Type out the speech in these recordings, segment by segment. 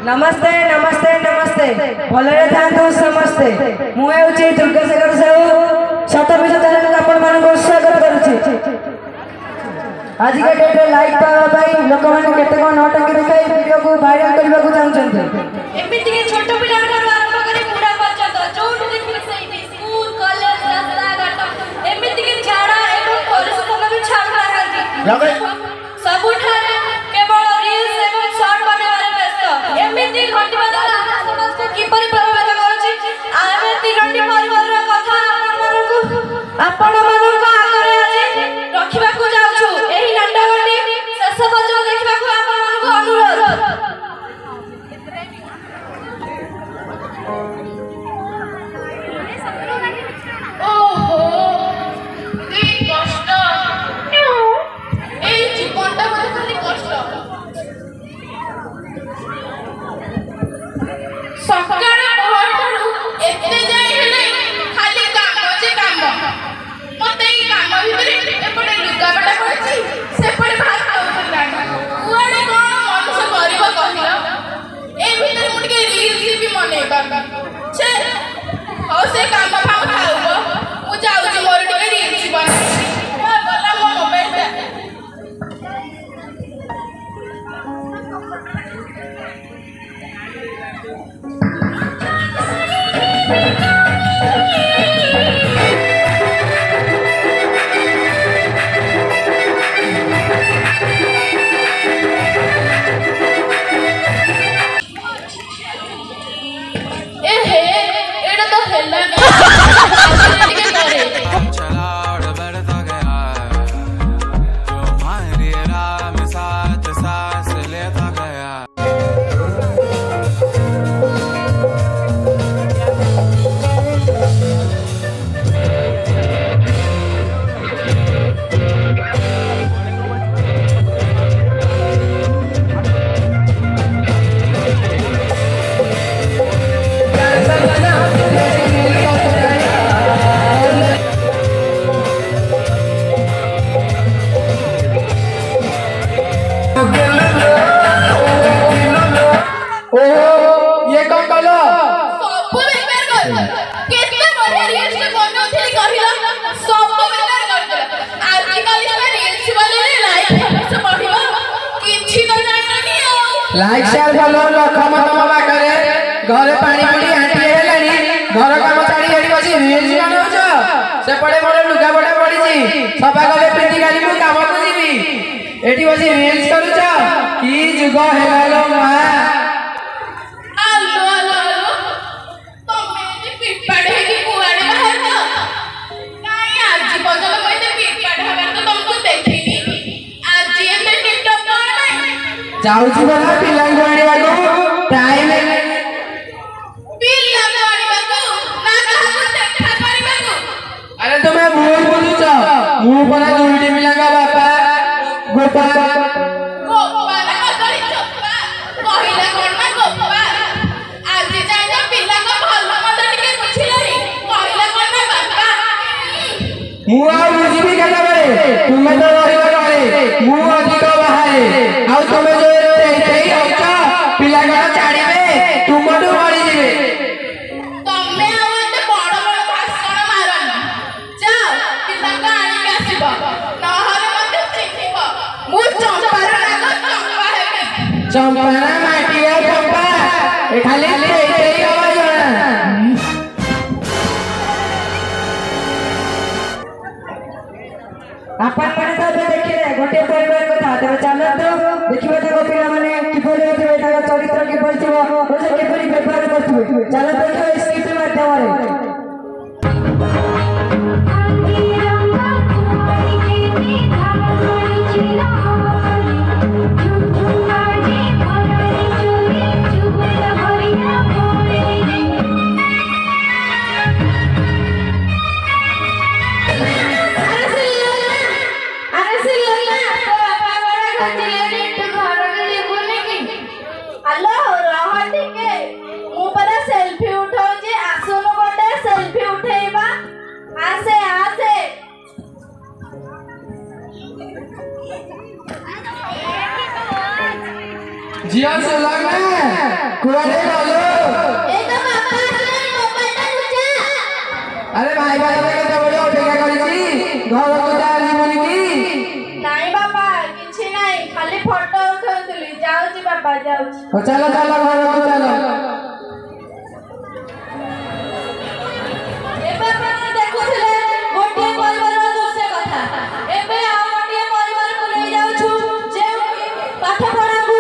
नमस्ते नमस्ते नमस्ते भलरे थांतु समस्ते मु हेउची दुर्गाशेखर साहू शतविश चैनल आपण मानक स्वागत करूची। आज के डेट रे लाइक पावा भाई लोक माने केते कोन नटंकी देखाई वीडियो को वायरल करबा को चाहछन्ते। एमिति के छोटो पिला आरंभ करी पूरा पर्यंत जो देखि सेठी स्कूल कॉलेज रास्ता घाट एमिति के झाड़ा एवं परिश्रम भी छाड़ रहा सब उठारे केवल रील्स एवं शॉर्ट बनावे व्यस्त एमिति घटिबा द्वारा समाज को किपरि प्रभावित करूची आमे तिरंडी परिवार कथा आपण मानक आगरे आज रखिबा को जाउछु। एही नाटकटी शेष पर्यंत देखिबा को आपण मानक अनुरोध। ओहो की कष्ट ए जीवनटा बड़ खाली कष्ट सकाळ पहरठारु एते जाय हेले खाली काम जे काम मते ई काम भितरे एपटे लुगाबटा पड़छि सेपटे भात खाउतला कुआडे कोन मनुष्य गरीब कहिला ए भितरे मुटके रील्स भी मनेबा छे हो से काम फाम खाउबो मु जाउछि मोर टिके रील्स बना गला मो मोबाइल लाइक शेयर फॉलो रखम तम पाखरे घरे पानी पड़ी आंटी हेलानी घर काम छाड़ी हेडी बसी रील्स बनाउछ सेपड़े मोर लुगा बड़ा पड़ीची सफा गले पिटी गाली मु काम को जीवी एठी बसी रील्स करूछ की जुग हेलालो मा आलो आलो आलो तमे जे पिटपाड़ हे की कुआडे बाहर तो काई आज बजल कइते पिटपाड़ हबे तो तुमको देखिनी आज एते टिकटॉक कोन नहीं जाउची बला पिलांग आनिबा को टाइम पिलांग आनिबा को ना कहा देखा करबा को अरे तुमे भूल बुझुछ मु परा दुईटी पिलांग बापा गोपाल गोपाल कतरी चप्पा कहिला कोन ना गोपाल आज जाय ना पिलांग भल मत टिके पुछिलरी कहिला कोन ना बापा मु आ बुझिबी केटा बरे तुमे तो रहिबा घरे मु अधिक बाहरे आ तुमे जो एई होचा पिलांग छाड़ीबे तुमटू मरि जिवे तमे आते बड़ बड़ भाषण मारन जाओ पिलांग आनी आसीबो नहले मते चिन्हिबो मु चंपार नाग चंपा हेबे चंपाना माटिया चंपा ए खाली एई आवाज जणा आपण माने सब देखिले गोटे परिवार कथा तबे चलत देखिबे ताको पिला माने किपरि होथिबे ताको चरित्र किपरि छिबो ओसे किपरि व्यवहार करथिबे चलत देखिबे स्क्रिप्ट माध्यमरे हेलो रहती के मु परा सेल्फी उठाउजे आसुन गोटे सेल्फी उठेबा आसे आसे झियो सुलग ना कुआरे बोलो ए तो बाबा आसले मोबाइल टा लुचा अरे भाई भाई केते बड़ी अपेक्षा करिछि घर को जाली बोली की नहीं बाबा किछि नहीं खाली फोटो उठाउतली जाउची बाबा जाउची चलो चलो घर को चलो ए बाबा देखुथिले गोटे परिवार दृश्य कथा एबे आ गोटे परिवार को ले जाउछु जे पाठ पढाबू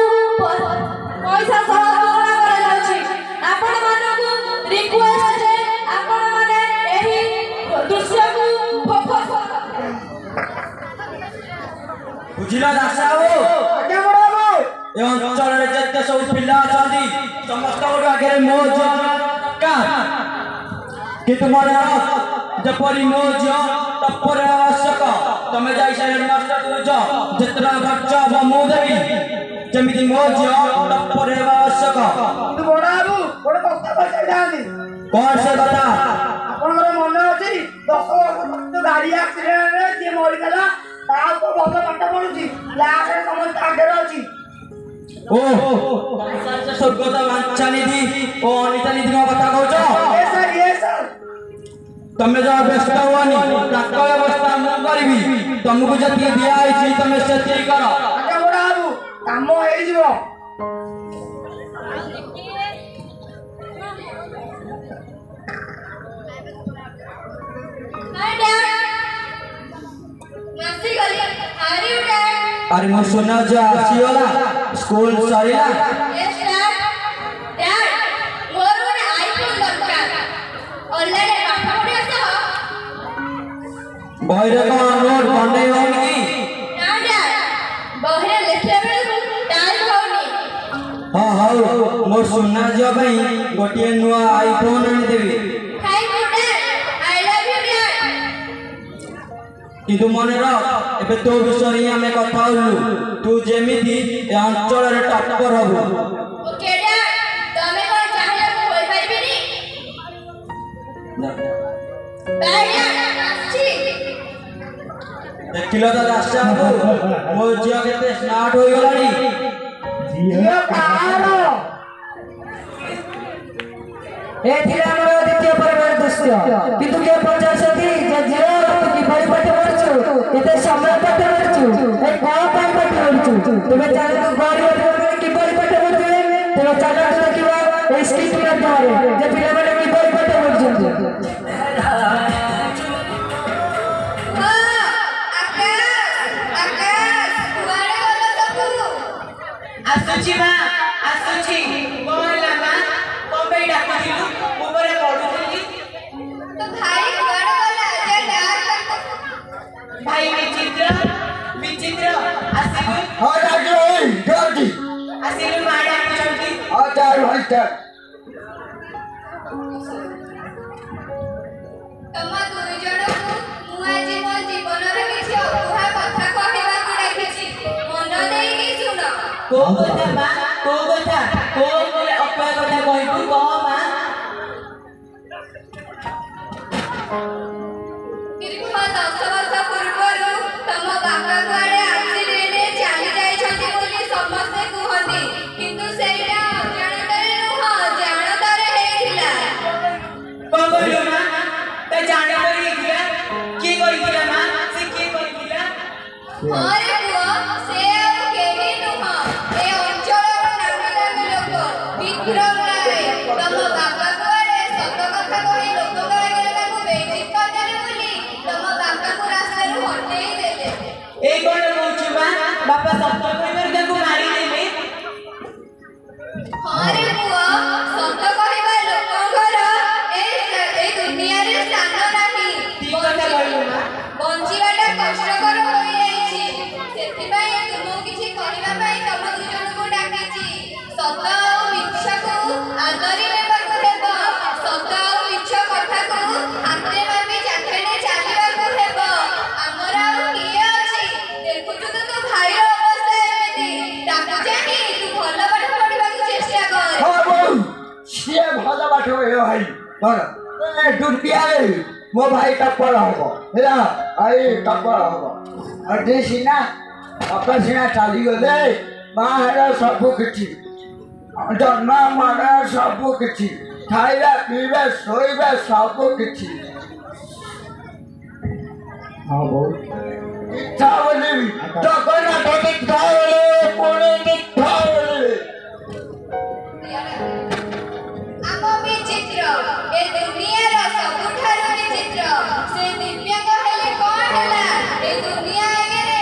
पैसा सह जोगना करे जाउछि आपण मानकु रिक्वेस्ट जे आपण माने एही दृश्य को फोकस बुझिला दासा हो आज्ञा बड़ाबो ए अंचल रे जत्ते सब पिला अछंती समस्त गोटे आगे मो का कि तुम्हारे जपरी मो तपर आवश्यक तमे जाई से हेडमास्टर तुझ जितना खर्च अब मो देवी जेमिति मो तपर आवश्यक तू बड़ाबो बड़ कष्ट कर जानी कौन से बता आपनकर मन अछि 10 वर्ष तक गाड़ी एक्सीडेंट रे जे मरि गला ता तो भल पाठ पढुची लाख रे समस्त आगे अछि ओ स्वर्गत वांछा निधि ओ अनिता निधि को कथा कहछ ये सर तमे जा व्यस्त होनी ताक व्यवस्था मु करबी तुमको जति दिया आइछि तमे सेति कर आज्ञा बड़ाबो काम होई जिवो हाय डैड मस्ती गली आर यू डैड अरे मो सोना जो आसीला स्कूल सरीला यस डैड डैड मोर गोटे आईफोन दरकार ऑनलाइन पाठ पढिया सह बहिरे को नोट बने होनी ना डैड बहिरे लिखले बेलु टाइम होनी हां हां मो सोना जो भाई गोटे नुआ आईफोन आनी देबी thank you dad I love you dad किंतु मन रख एबे तो विषय हमें कथा होलु तू जेमिति ए अंचल रे टप्पर हबु ओके डैड तमे कोन चाहे मु होई पाइबिनी बाय डैड आछि देखिलो तो रास्ता को मो जियो केते स्मार्ट होई गलानी जियो कार ए थिला हमर द्वितीय परिवार दृश्य किंतु के पचासती जे जियो तू की बड़ी पाठ पढछु एते समय पाठ पढछु ए को पाठ पढछु तबे चाहे तू गरीब लोग की बड़ी पाठ पढछु तबे चाहे तू किबा ए स्किप कर दरे जे पिला माने की बड़ी पाठ पढछु आसुची मा आसुची बोला मा बॉम्बे डाकिलु ऊपर पडुली तो भाई गड़ वाला जे डैड भाई विचित्र विचित्र आसिलु हां डाक्टर ओए जल्दी आसिलु मा डाकुचंती आ चार भाई तक तमा दुई जणକୁ ମୁଁ ଆଜି ମୋ ଜୀବନର କିଛି ଅକୁହା କଥା କହିବାକୁ ଡାକିଛି ମନ ଦେଇକି ଶୁଣ को कथा मा को कथा को बोले अपा कथा कहबू कह मा दीर्घ 10 ବର୍ଷ ପୂର୍ବରୁ ତମ ବାପା କୁଆଡ଼େ ଆକ୍ସିଡେଣ୍ଟରେ ଚାଲି ଯାଇଛନ୍ତି ବୋଲି ସମସ୍ତେ କୁହନ୍ତି କିନ୍ତୁ ସେଇଟା ଅଜାଣତରେ ନୁହଁ ଜାଣତରେ ହେଇଥିଲା को करियो मा ते जाने करी किया की करिला मा से की करिला अरे पुଅ ସେ ଆଉ କେହି ନୁହଁ ଏ ଅଞ୍ଚଳର ନାମୀ ଦାମୀ ଲୋକ ବିକ୍ରମ ରାୟ ତମ ବାପା କୁଆଡ଼େ ସତ କଥା କହି ଲୋକଙ୍କ ଆଗରେ ତାଙ୍କୁ ବେଇଜ୍ଜତ କରିଦେଲେ ବୋଲି ତମ ବାପାକୁ ରାସ୍ତାରୁ ହଟେଇ ଦେଲେ ए कोन कहछु मा बापा सत्य कहिबर ताको मारी देले अरे पुଅ ସତ କହିବା ଲୋକଙ୍କର ଏଇ ଦୁନିଆରେ ସ୍ଥାନ ନାହିଁ ठीक कथा कहलु मा ବଞ୍ଚିବାଟା କଷ୍ଟକର ହୋଇଯାଇଛି ସେଥିପାଇଁ ତୁମକୁ କିଛି କହିବା ପାଇଁ ତମ ଦୁଇ ଜଣଙ୍କୁ ଡାକିଛି ସତ ଆଉ ମିଛକୁ ଆଦରି ନେବାକୁ ହେବ ସତ ଆଉ ମିଛ କଥାକୁ ହାତେ ମାପି ଚାଖେଣ୍ଡେ ଚାଲିବାକୁ ହେବ ଆମର ଆଉ କିଏ ଅଛି ଦେଖୁଛୁ ତ ତୋ ଭାଇର ଅବସ୍ଥା ଏମିତି ତାକୁ ଚାହିଁ ତୁ ଭଲ ପାଠ ପଢିବାକୁ ଚେଷ୍ଟା କର हां बोल से भला बाटो ए भाई पर ए दुनिया रे मो भाई टप्पर हबो हेला आई टप्पर हबो अडे सिना अपना सिना चाली गले बाहर सब किछि ଜନ୍ମ ମର ସବୁ କିଛି ଖାଇବା ପିଇବା ଶୋଇବା ସବୁ କିଛି ହଁ ବୋଉ ଇଚ୍ଛା ବୋଲିବି ଜଗନ୍ନାଥ ଦୀକ୍ଷା ବୋଲିବେ ପୁଣି ଦୀକ୍ଷା ବୋଲିବେ ଆମ ବିଚିତ୍ର ଏ ଦୁନିଆର ସବୁଠାରୁ ବିଚିତ୍ର ସେ ଦିବ୍ୟାଙ୍ଗ ହେଲେ କଣ ହେଲା ଏ ଦୁନିଆ ଆଗରେ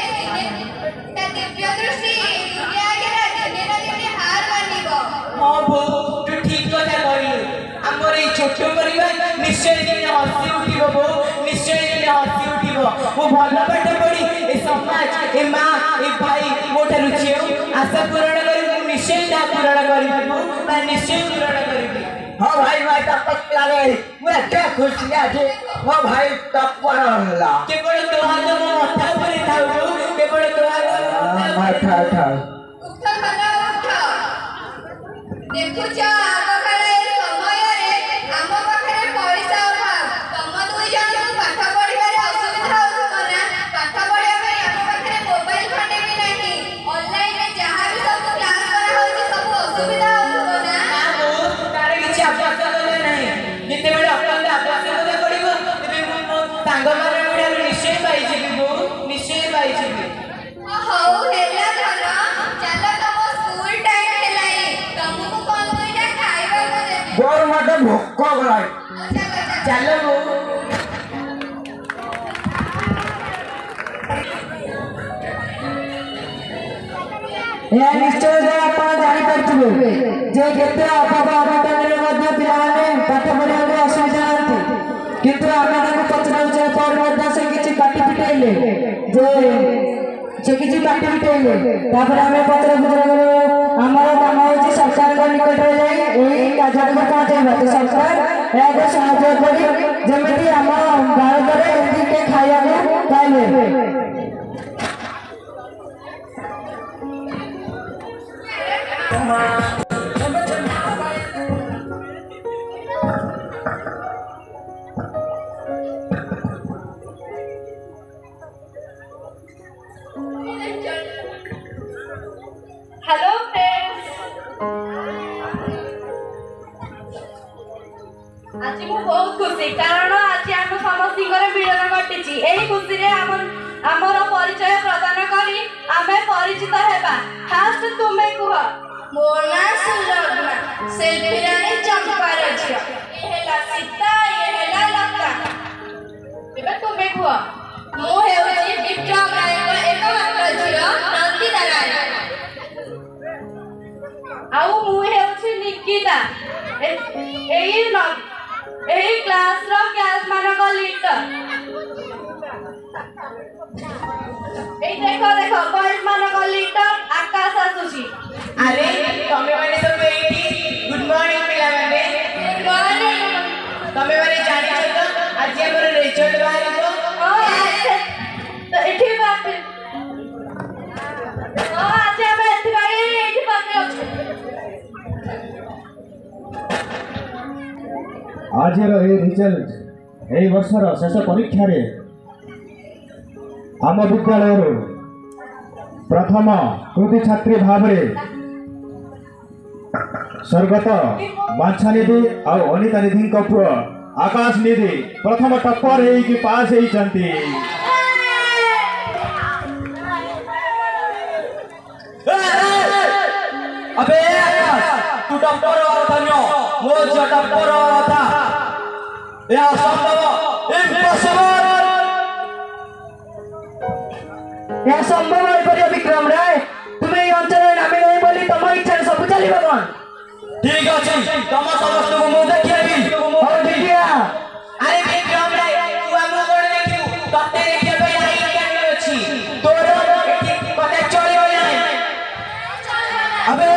ତା ଦିବ୍ୟ ଦୃଷ୍ଟି ଏ ଦୁନିଆ ଆଗରେ ଦିନେ ନା ଦିନେ ହାର ମାନିବ। ହଁ ବୋଉ ତୁ ଠିକ କଥା କହିଲୁ ଆମର ଏଇ ଛୋଟ ପରିବାର ନିଶ୍ଚୟ ଦିନେ ହସି ଉଠିବ ବୋଉ ନିଶ୍ଚୟ ଦିନେ ହସି ଉଠିବ ମୁଁ ଭଲ ପାଠ ପଢି ଏ ସମାଜ ଏ ମା ଏ ଭାଇ ମୋ ଠାରୁ ଝିଅ ଆଶା ପୂରଣ କରି ମୁଁ ନିଶ୍ଚୟ ତାହା ପୂରଣ କରିବି ବୋଉ ବା ନିଶ୍ଚୟ ପୂରଣ କରିବି। ହଁ ଭାଇ ଭାଇ ତପସ୍ୟା ରେ ମୁଁ ଏତେ ଖୁସି ଅଛି ମୋ ଭାଇ ତପର ହେଲା କେବଳ ତୋ ହାତ ମୋ ମଥା ଉପରେ ଥାଉ ବୋଉ କେବଳ ତୋ ହାତ ମୋ ମଥା ଉପରେ ଥାଉ। ଉଠ ଭଲ ଉଠ ଦେଖୁଛ ଆଗକାଳ ଏ ସମୟରେ ଆମ ପାଖରେ ପଇସା ଅଭାବ ତମ ଦୁଇ ଜଣଙ୍କୁ ପାଠ ପଢିବାରେ ଅସୁବିଧା ହଉଥିବ ନା ପାଠ ପଢିବା ପାଇଁ ଆମ ପାଖରେ ମୋବାଇଲ ଖଣ୍ଡେ ବି ନାହିଁ ଅନଲାଇନରେ ଯାହା ବି ସବୁ କ୍ଲାସ କରାହଉଛି ସବୁ ଅସୁବିଧା ହଉଥିବ ନା। ନା ବୋଉ ତାର କିଛି ଆବଶ୍ୟକତା ନାହିଁ ଯେତେବେଳେ ଅତ୍ୟନ୍ତ ଆବଶ୍ୟକତା ପଡିବ ତେବେ ମୁଁ ମୋ ସାଙ୍ଗମାନଙ୍କ ଠାରୁ ନିଶ୍ଚୟ ପାଇଯିବି ବୋଉ ନିଶ୍ଚୟ ପାଇଯିବି। ହଉ ହେଲା ଧନ ଚାଲ ତମ ସ୍କୁଲ ଟାଇମ ହେଲାଣି ତମକୁ କଣ ଦୁଇଟା ଖାଇବାକୁ ଦେବି। ବୋଉ ମତେ ଭୋକ କଲାଣି ଚାଲ ବୋଉ। ଏହା ନିଶ୍ଚୟ ଯେ ଆପଣ ଜାଣିପାରୁଥିବେ ଯେ କେତେ ଅଭାବ ଅବଦାନରେ ମଧ୍ୟ ପିଲାମାନେ ପାଠ ପଢ଼ିବାକୁ ଅସୁବିଧା ହୁଅନ୍ତି କିନ୍ତୁ ଆମେ ତାଙ୍କୁ ପଚରାଉଚରା ପରେ ମଧ୍ୟ ସେ କିଛି ପାଟି ଫିଟେଇଲେ ଯେ ସେ କିଛି ପାଟି ଫିଟେଇଲେ ତାପରେ ଆମେ ପଚରା ପୁଚରା କରୁ ଆମର କାମ ହେଉଛି ସରକାରଙ୍କ ନିକଟରେ ଯାଇ ଏହି କାର୍ଯ୍ୟଟିକୁ ପହଞ୍ଚାଇବା ତ ସରକାର ଏହାକୁ ସାହାଯ୍ୟ କରି ଯେମିତି ଆମ ଭାରତରେ ଏମିତି କିଏ ଖାଇବାକୁ ପାଇବେ। हेलो फ्रेंड्स आज मु बहुत खुशी कारण आज आम समस्तर मिलन घटी यही खुशी रे आमर परिचय प्रदान करी आमे परिचित हेबा फास्ट तुमे कुह मो ना सुलग्ना सेल्फी रानी चंपार झियो ये हेला सीता ये हेला लता एबे तुमे कुह मु हेउची विक्रम रायको एकमात्र झियो नंदिता राय आउ मु हेउची निकिता एही क्लास रो क्लास मानक लीडर এই দেখো দেখো বয়েজ মানক लीडर आकाश आसुची अरे तमे माने सब एठी गुड मॉर्निंग पिला माने गुड मॉर्निंग तमे माने जानि छ तो आज हमर रिजल्ट बाहरिबो ओ तो एठी बात ओ आज हम एठी बाई एठी बात अछि आज रिजल्ट ए वर्षर शेष परीक्षा रे आम विद्यालय प्रथम कृति छात्री भाव स्वर्गत बाछा निधि और अनिता निधि पुओ आकाश निधि प्रथम टप्पर होगी पास होती। अबे तू टप्पर धन्य मो झियो टप्पर था यह असंभव इम्पॉसिबल यह संभव है विक्रम राय तुम्हें ये अंचल नामी नहीं बोली तुम इच्छा सब चलिए कौन ठीक अच्छे तुम समस्त को मुझे देखिए और देखिया अरे विक्रम राय तू हम कोन देखियो तते देखिया पे आई केन अछि तोर कते चली हो जाय अबे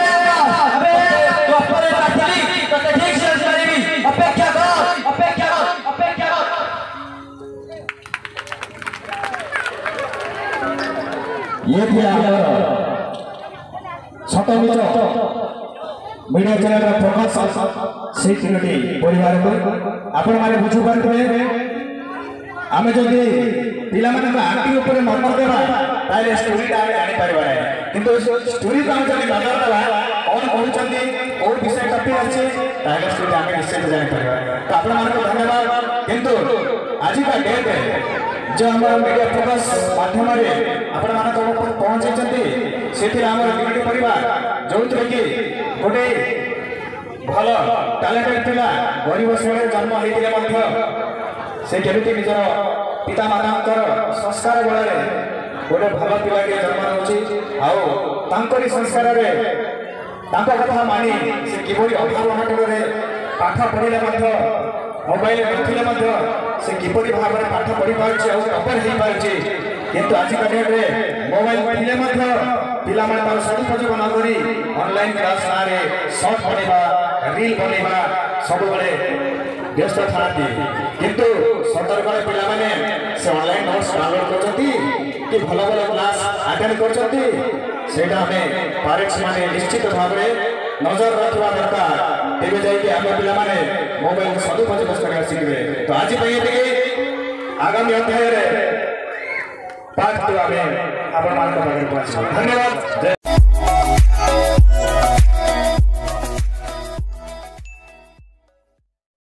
तू अपने पाठली तो ठीक से करेगी अपेक्षा कर अपेक्षा कर ये थी सत मीडिया चैनल फोकस से तीनोटी परिवार को आपण माने बुझु पारथबे आमे जदि पिला माने आंटी ऊपर नंबर देबा ताले स्टोरी ता जानि परबा किंतु स्टोरी को हम जदि नजर देबा कौन कहते कौन विषय टपिक अच्छे स्टूडियो आम निश्चित जापर तो आपण मान धन्यवाद किंतु आज का डेट जो आम मीडिया फोकस माध्यम आपण मान पहुंचे से आम दुईटी परिवार जो कि गोटे भल टैलेंटेड पिला गरीब श्रेणी जन्म होते से केमी निजर पिता माता संस्कार बल गोटे भल पिलाटे जन्म होची संस्कार कथा मानि से किभली अभाव अनाटन पाठ पढ़ले मोबाइल नथिले से किपरि भाव में पाठ पढ़ी पार्छ टपर हो पार्छ किंतु आज का डेट में मोबाइल थे पिला माने सदुपयोग न करी ऑनलाइन क्लास ना शॉर्ट बनवा रील बनवा सब व्यस्त था किंतु सतर्क पिला माने से ऑनलाइन नोट्स डाउनलोड करछंती कि भल भल क्लास अटेंड करछंती सेटा हमें पेरेंट्स माने निश्चित भाव में नजर रखवा दरकार तेबे जाई आम पिला माने मोबाइल सदुपयोग करना शिखबे तो आज आगामी अध्याय पाठ तो आम आपण मान धन्यवाद। जय